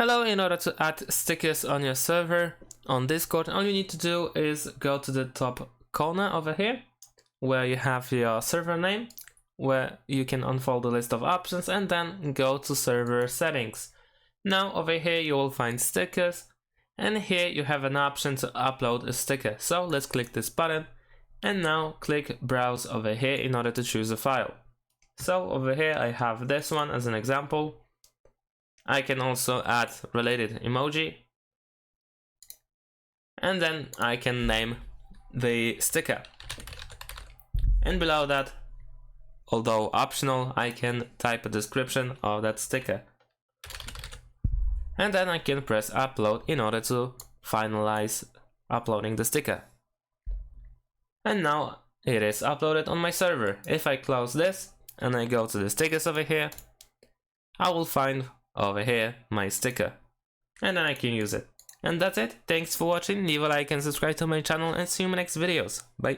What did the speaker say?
Hello, in order to add stickers on your server on Discord, all you need to do is go to the top corner over here, where you have your server name, where you can unfold the list of options and then go to server settings. Now over here you will find stickers, and here you have an option to upload a sticker. So let's click this button and now click browse over here in order to choose a file. So over here I have this one as an example. I can also add related emoji, and then I can name the sticker. And below that, although optional, I can type a description of that sticker. And then I can press upload in order to finalize uploading the sticker. And now it is uploaded on my server. If I close this and I go to the stickers over here, I will find over here my sticker, and then I can use it. And that's it. Thanks for watching. Leave a like and subscribe to my channel, and see you in my next videos. Bye.